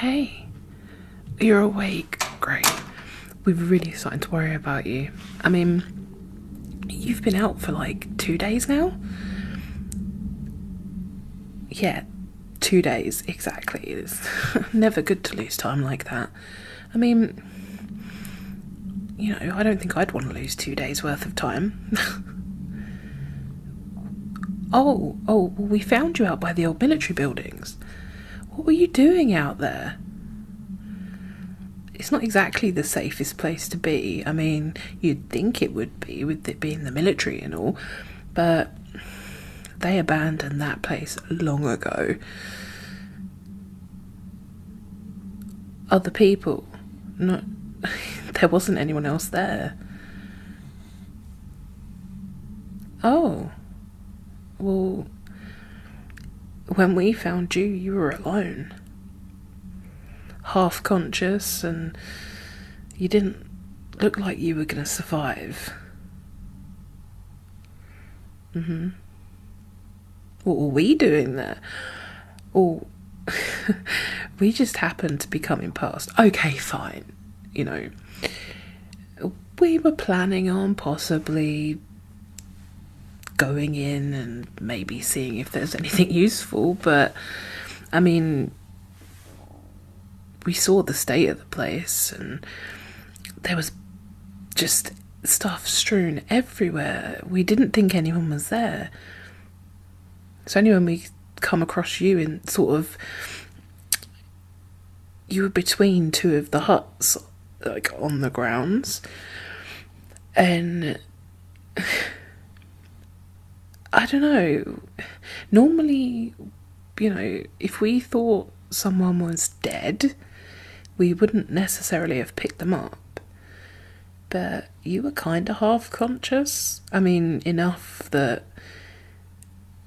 okay? You're awake. Great. We're really starting to worry about you. I mean, you've been out for like 2 days now? Yeah, 2 days, exactly. It's never good to lose time like that. I mean, you know, I don't think I'd want to lose 2 days worth of time. Oh, well, we found you out by the old military buildings. What were you doing out there? It's not exactly the safest place to be. I mean, you'd think it would be with it being the military and all, but they abandoned that place long ago. Other people, not there wasn't anyone else there. Oh, well, when we found you, you were alone, half conscious, and you didn't look like you were going to survive. What were we doing there? Oh, we just happened to be coming past. Okay, fine. You know, we were planning on possibly going in and maybe seeing if there's anything useful, but I mean, we saw the state of the place and there was just stuff strewn everywhere. We didn't think anyone was there. It's only when we come across you in sort of, you were between two of the huts, like on the grounds, and I don't know, normally, you know, if we thought someone was dead, we wouldn't necessarily have picked them up. But you were kind of half conscious. I mean, enough that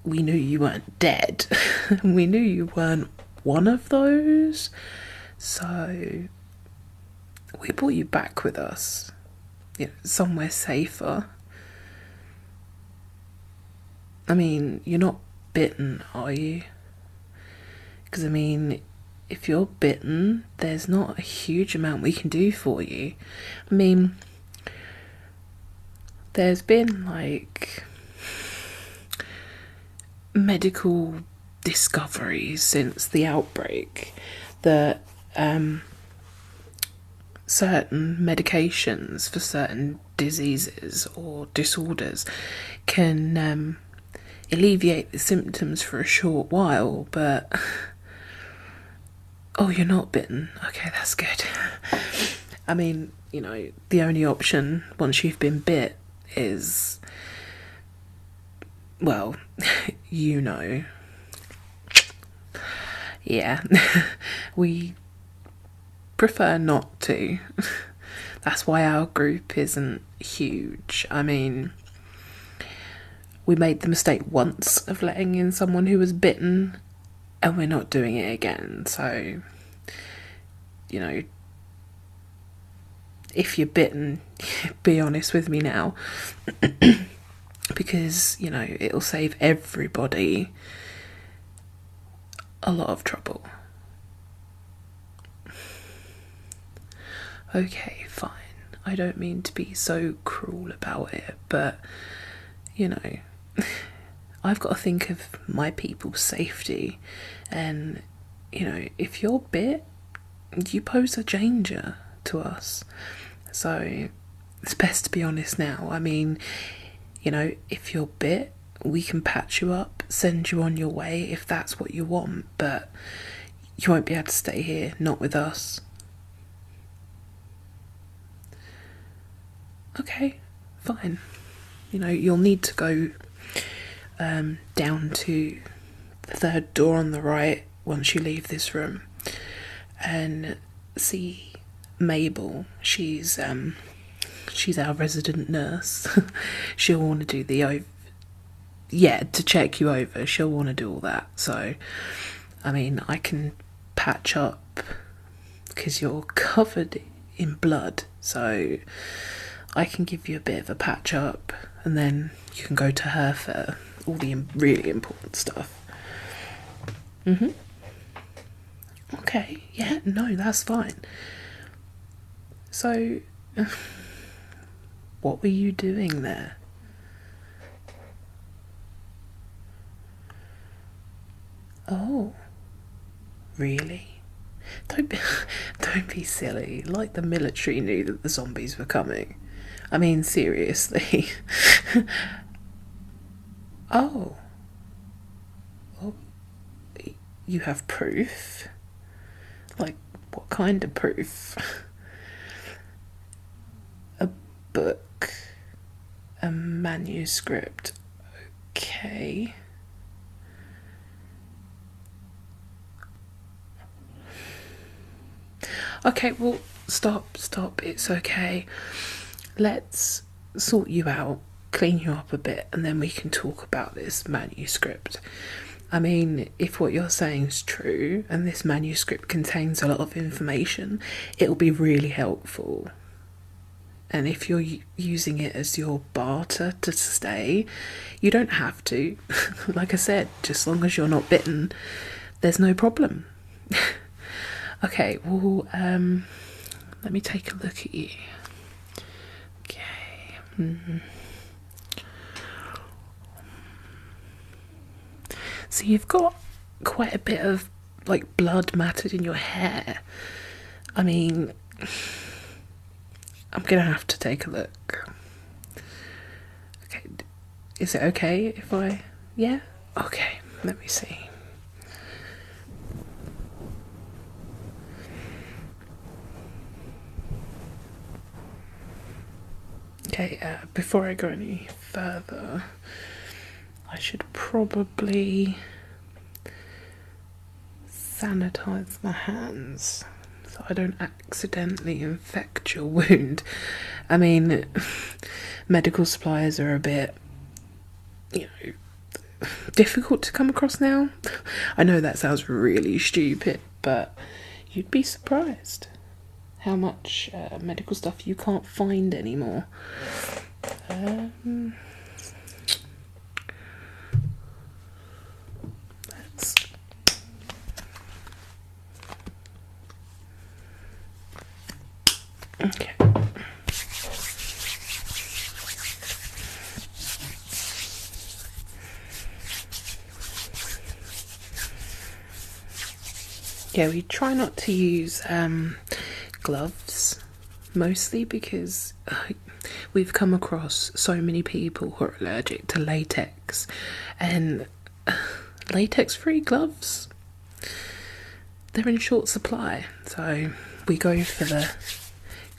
we knew you weren't dead. We knew you weren't one of those. So we brought you back with us, you know, somewhere safer. I mean, you're not bitten, are you? Because, I mean, if you're bitten, there's not a huge amount we can do for you. I mean, there's been, like, medical discoveries since the outbreak that certain medications for certain diseases or disorders can alleviate the symptoms for a short while, but oh, you're not bitten. Okay, that's good. I mean, you know, the only option once you've been bit is, well, you know, yeah, we prefer not to. That's why our group isn't huge. I mean, we made the mistake once of letting in someone who was bitten, and we're not doing it again. So, you know, if you're bitten, be honest with me now. Because, you know, it'll save everybody a lot of trouble. Okay, fine. I don't mean to be so cruel about it, but, you know, I've got to think of my people's safety, and, you know, if you're bit, you pose a danger to us. So it's best to be honest now. I mean, you know, if you're bit, we can patch you up, send you on your way if that's what you want, but you won't be able to stay here, not with us. Okay, fine. You know, you'll need to go down to the third door on the right once you leave this room and see Mabel. She's our resident nurse. She'll want to do to check you over. She'll want to do all that. So, I mean, I can patch up because you're covered in blood. So I can give you a bit of a patch up, and then you can go to her for all the really important stuff. Okay, yeah, no, that's fine. So, what were you doing there? Oh, really? Don't be, don't be silly. Like the military knew that the zombies were coming. I mean, seriously. Oh. Oh, you have proof? Like, what kind of proof? A book. A manuscript. Okay. Okay, well, stop, it's okay. Let's sort you out, clean you up a bit, and then we can talk about this manuscript. I mean, if what you're saying is true, and this manuscript contains a lot of information, it'll be really helpful. And if you're using it as your barter to stay, you don't have to. Like I said, just as long as you're not bitten, there's no problem. Okay, well, let me take a look at you. Okay. So you've got quite a bit of, like, blood matted in your hair. I mean, I'm gonna have to take a look. Okay, is it okay if I... Yeah? Okay, let me see. Okay, before I go any further, I should probably sanitize my hands so I don't accidentally infect your wound. I mean, medical supplies are a bit, difficult to come across now. I know that sounds really stupid, but you'd be surprised how much medical stuff you can't find anymore. Let's... Okay. Yeah, we try not to use gloves, mostly because we've come across so many people who are allergic to latex, and latex-free gloves, they're in short supply, so we go for the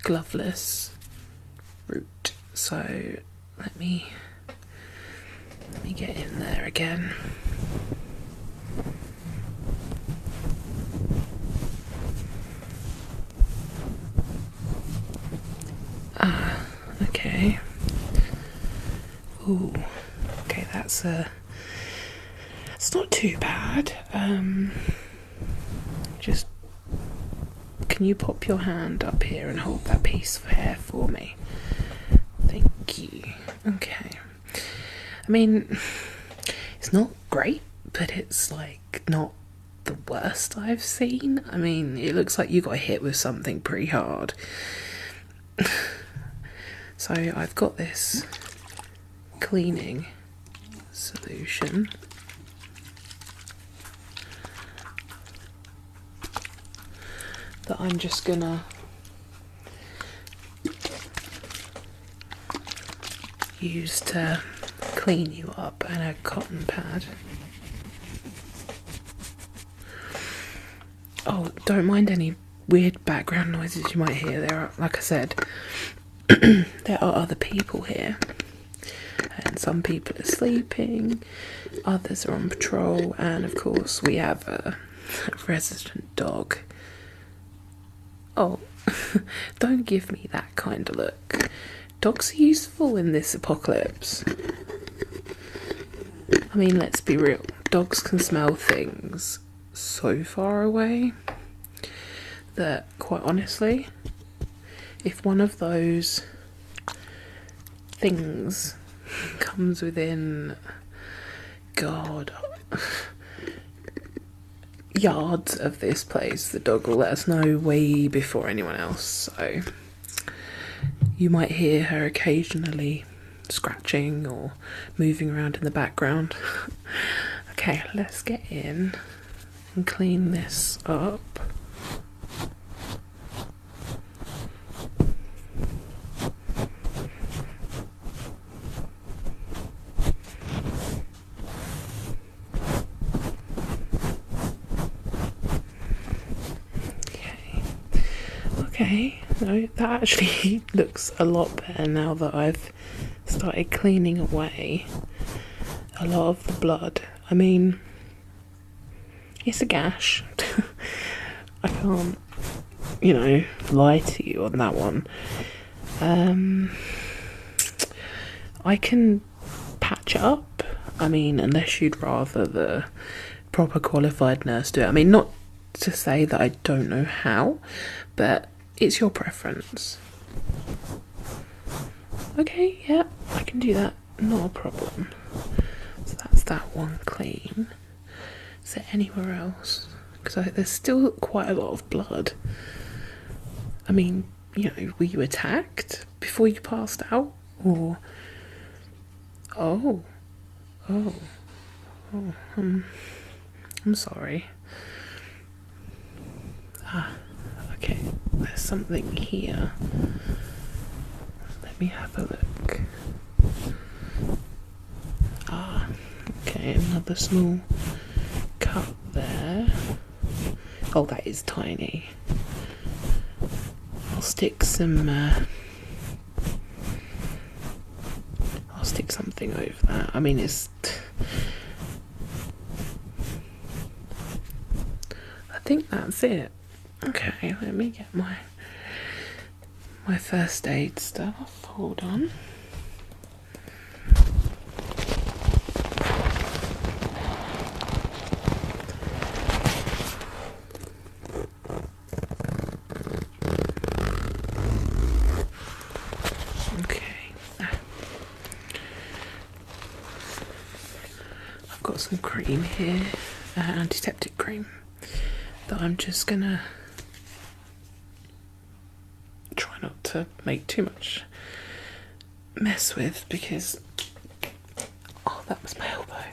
gloveless route. So let me get in there again. Okay. Ooh. Okay, it's not too bad. Just, can you pop your hand up here and hold that piece of hair for me? Thank you. Okay. I mean, it's not great, but it's like not the worst I've seen. I mean, it looks like you got hit with something pretty hard. So I've got this cleaning solution. That I'm just gonna use to clean you up, and a cotton pad. Oh, don't mind any weird background noises you might hear. There are, like I said, there are other people here, and some people are sleeping, others are on patrol, and of course we have a resident dog. Oh, don't give me that kind of look. Dogs are useful in this apocalypse. I mean, let's be real, dogs can smell things so far away that, quite honestly, if one of those things comes within, God, yards of this place, the dog will let us know way before anyone else, so you might hear her occasionally scratching or moving around in the background. Okay, let's get in and clean this up. Okay, no, that actually looks a lot better now that I've started cleaning away a lot of the blood. I mean, it's a gash. I can't, lie to you on that one. I can patch up. I mean, unless you'd rather the proper qualified nurse do it. I mean, not to say that I don't know how, but it's your preference. Okay, yeah, I can do that, not a problem. So that's that one clean. Is there anywhere else? Because there's still quite a lot of blood. I mean, were you attacked before you passed out? Or... I'm sorry. Okay, there's something here. Let me have a look. Okay, another small cut there. Oh, that is tiny. I'll stick some. I'll stick something over that. I mean, it's. I think that's it. Okay, let me get my first aid stuff. Hold on. Okay. I've got some cream here, antiseptic cream, that I'm just gonna try not to make too much mess with, because that was my elbow.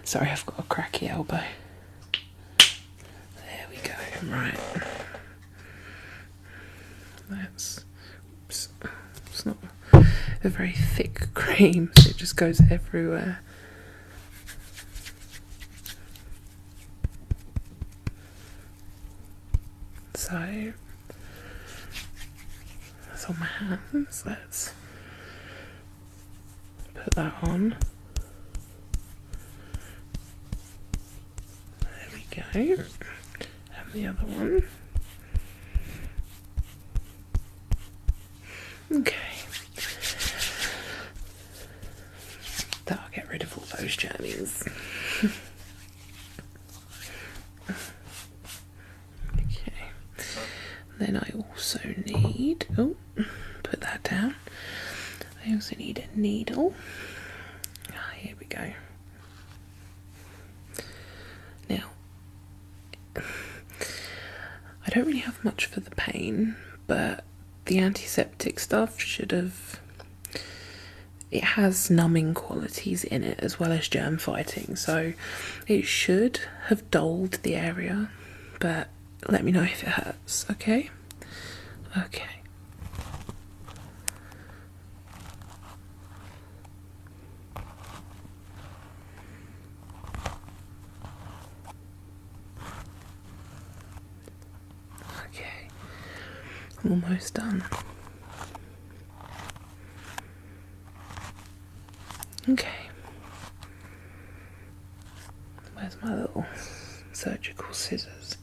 Sorry, I've got a cracky elbow. There we go. Right, that's it's not a very thick cream, so it just goes everywhere. So that's on my hands. Let's put that on. There we go. And the other one. Okay. That'll get rid of all those jammies. Then I also need, put that down. I also need a needle. Here we go. Now, I don't really have much for the pain, but the antiseptic stuff it has numbing qualities in it as well as germ fighting, so it should have dulled the area, but let me know if it hurts, okay? Okay. Okay. Almost done. Okay. Where's my little surgical scissors?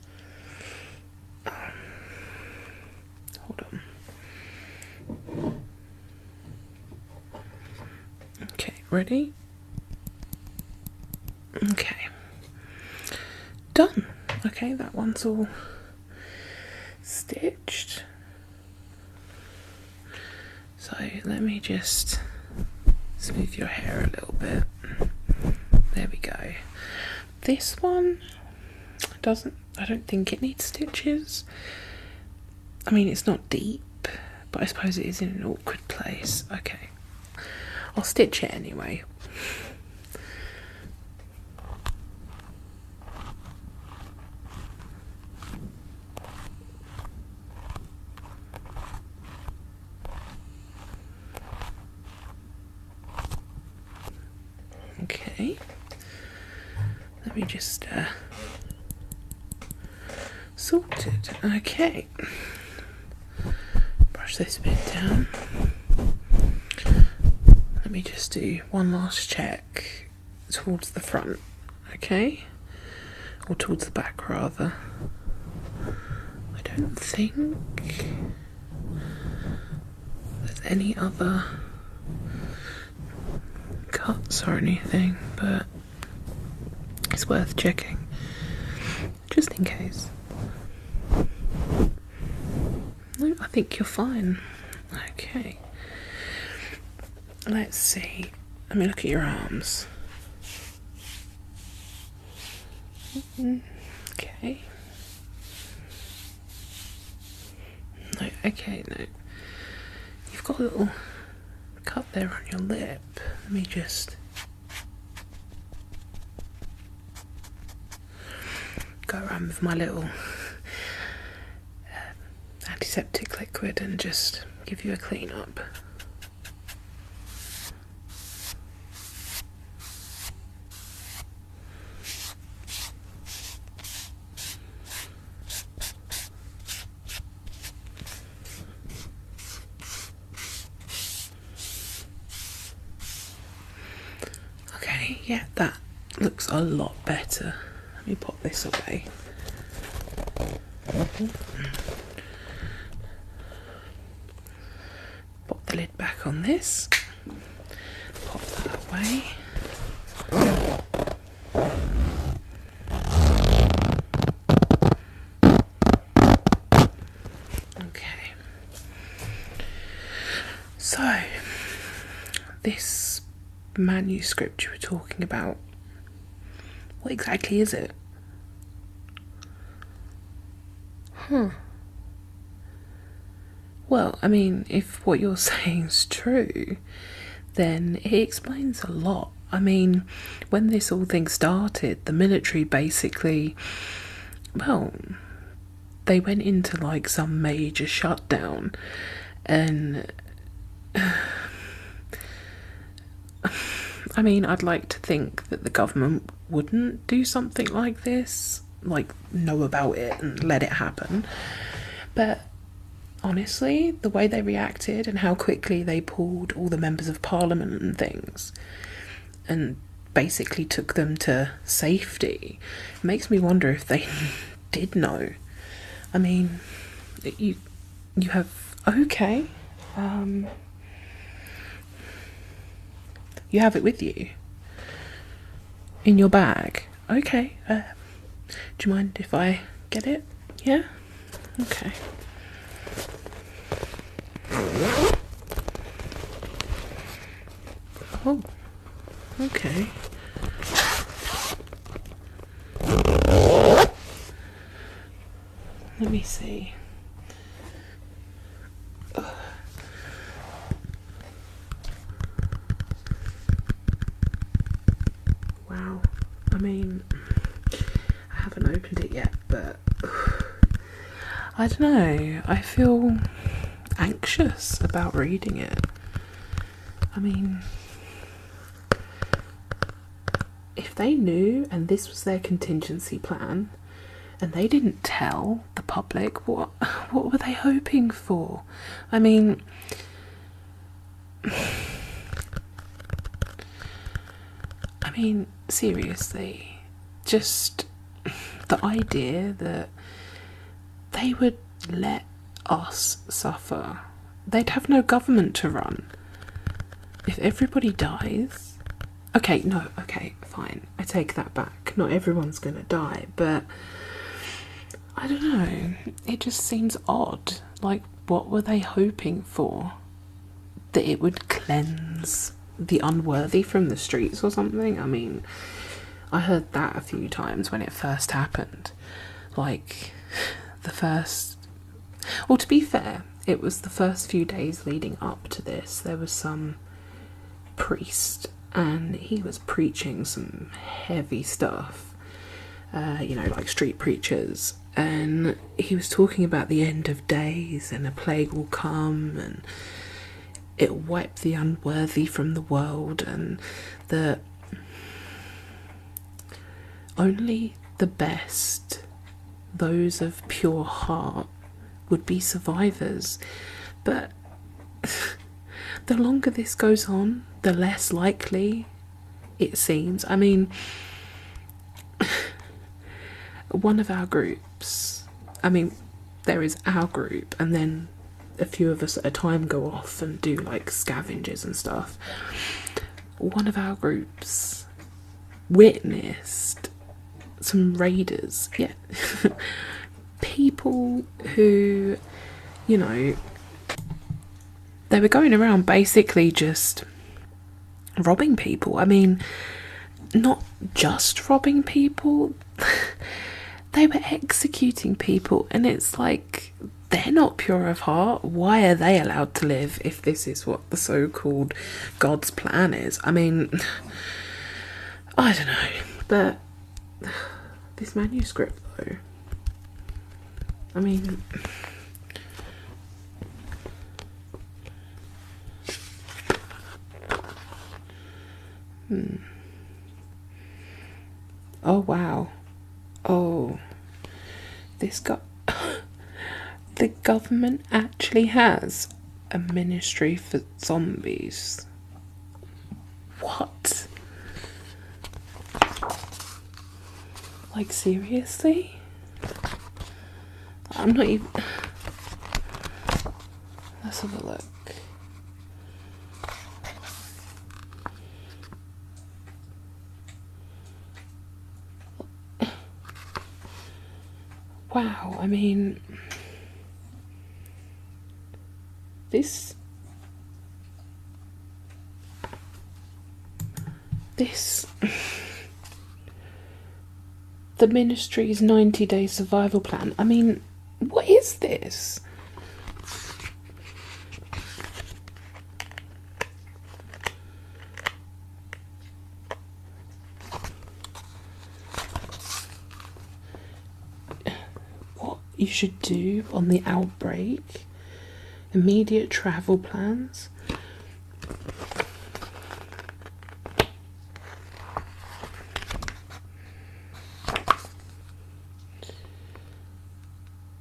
Hold on. Okay, ready? Okay. Done. Okay, that one's all stitched. So let me just smooth your hair a little bit. There we go. This one, I don't think it needs stitches. I mean, it's not deep, but I suppose it is in an awkward place. Okay, I'll stitch it anyway. Okay, let me just sort it. Okay, brush this bit down. Let me just do one last check towards the front, okay? Or towards the back, rather. I don't think there's any other cuts or anything, but it's worth checking just in case. No, I think you're fine. Okay, let's see. Let me look at your arms. Okay. No, okay, no. You've got a little cut there on your lip. Let me just go around with my little antiseptic liquid and just give you a clean up. Okay, yeah, that looks a lot better. Let me pop this away. Pop the lid back on this. Pop that away. Okay. So, this manuscript you were talking about, what exactly is it? Well, I mean, if what you're saying is true, then it explains a lot. I mean, when this whole thing started, the military basically, well, they went into like some major shutdown, and I mean, I'd like to think that the government wouldn't do something like this, like know about it and let it happen. But honestly, the way they reacted and how quickly they pulled all the members of parliament and things and basically took them to safety makes me wonder if they did know. I mean, you have, okay, you have it with you in your bag. Okay, do you mind if I get it? Yeah? Okay. Oh, okay. Let me see. Wow. I mean, I haven't opened it yet, but I don't know. I feel anxious about reading it. I mean, if they knew and this was their contingency plan and they didn't tell the public, what were they hoping for? I mean, seriously, just the idea that they would let us suffer. They'd have no government to run. If everybody dies... Okay, no, okay, fine. I take that back. Not everyone's gonna die, but I don't know. It just seems odd. Like, what were they hoping for? That it would cleanse the unworthy from the streets or something? I mean, I heard that a few times when it first happened. Like, the first... Well, to be fair, it was the first few days leading up to this. There was some priest, and he was preaching some heavy stuff. You know, like street preachers. And he was talking about the end of days, and a plague will come, and it will wipe the unworthy from the world, and that only the best, those of pure heart, would be survivors. But the longer this goes on, the less likely it seems. I mean, one of our groups, I mean, there is our group, and then a few of us at a time go off and do like scavengers and stuff. One of our groups witnessed some raiders, yeah, people who, you know, they were going around basically just robbing people. I mean, not just robbing people, they were executing people, and it's like, they're not pure of heart. Why are they allowed to live if this is what the so-called God's plan is? I mean, I don't know, but this manuscript though, I mean, oh wow, oh, this got the government actually has a ministry for zombies. What? Like, seriously? I'm not even... Let's have a look. Wow, I mean... This the ministry's 90-day survival plan. I mean, what is this? What you should do on the outbreak? Immediate travel plans.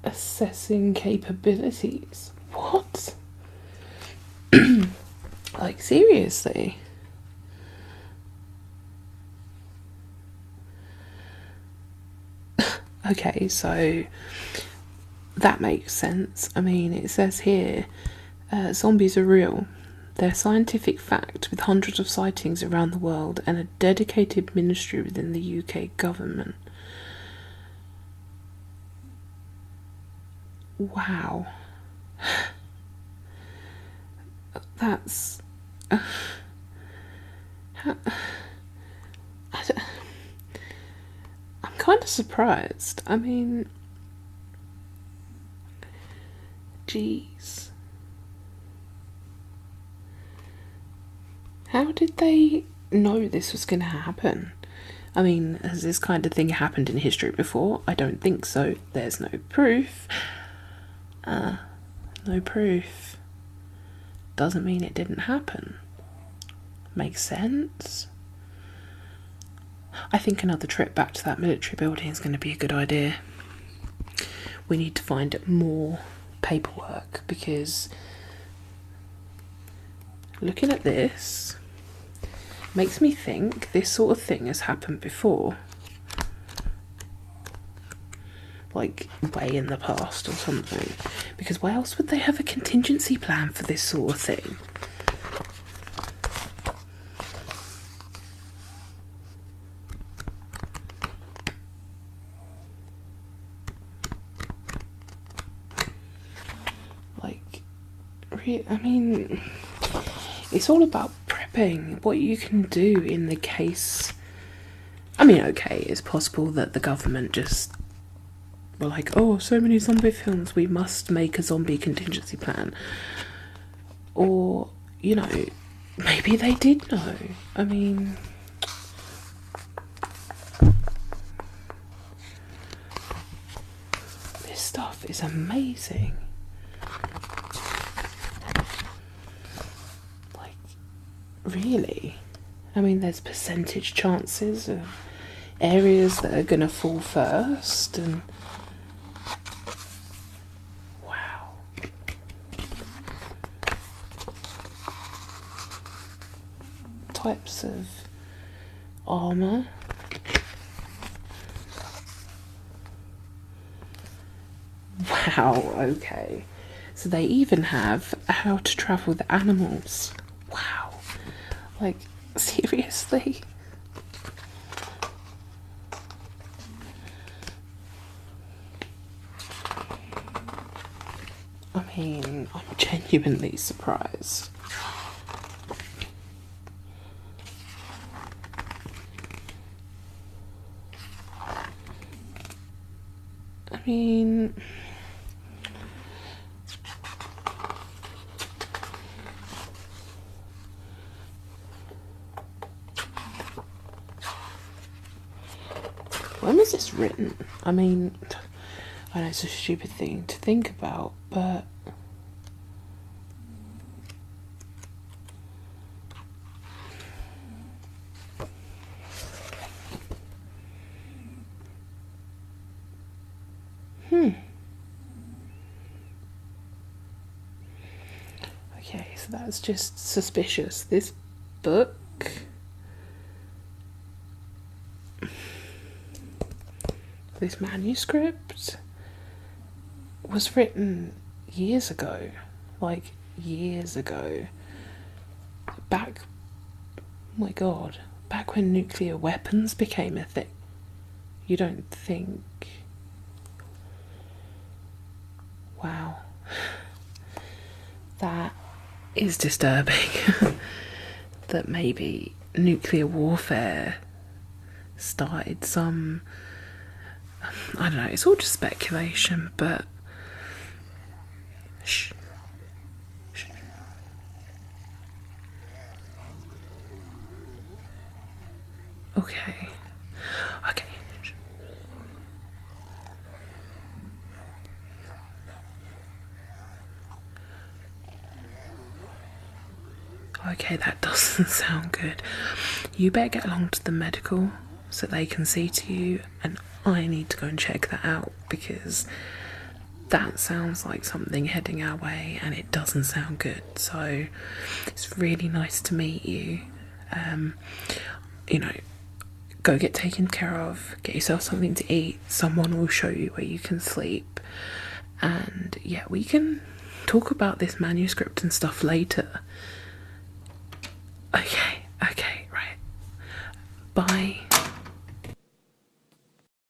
Assessing capabilities. What? Like, seriously? Okay, so that makes sense. I mean, it says here, zombies are real. They're scientific fact with hundreds of sightings around the world and a dedicated ministry within the UK government. Wow. That's... I'm kind of surprised. I mean... Jeez. How did they know this was going to happen? I mean, has this kind of thing happened in history before? I don't think so. There's no proof. No proof. Doesn't mean it didn't happen. Makes sense. I think another trip back to that military building is going to be a good idea. We need to find more paperwork, because looking at this makes me think this sort of thing has happened before, like way in the past or something, because why else would they have a contingency plan for this sort of thing? I mean, it's all about prepping, what you can do in the case. I mean, okay, it's possible that the government just were like, oh, so many zombie films, we must make a zombie contingency plan. Or, you know, maybe they did know. I mean, this stuff is amazing. Like, really? I mean, there's percentage chances of areas that are going to fall first, and wow. Types of armour. Wow, okay. So they even have how to travel with animals. Wow. Like, seriously? I mean, I'm genuinely surprised. I mean, when was this written? I mean, I know it's a stupid thing to think about, but okay, so that's just suspicious. This book, this manuscript, was written years ago. Like, years ago. Back, oh my god, back when nuclear weapons became a thing. You don't think... Wow. That is disturbing. That maybe nuclear warfare started some... I don't know, it's all just speculation, but... Shh. Shh. Okay. Okay. Okay, that doesn't sound good. You better get along to the medical so they can see to you, and I need to go and check that out, because that sounds like something heading our way and it doesn't sound good. So it's really nice to meet you. You know, go get taken care of, get yourself something to eat, someone will show you where you can sleep, and yeah, we can talk about this manuscript and stuff later. Okay.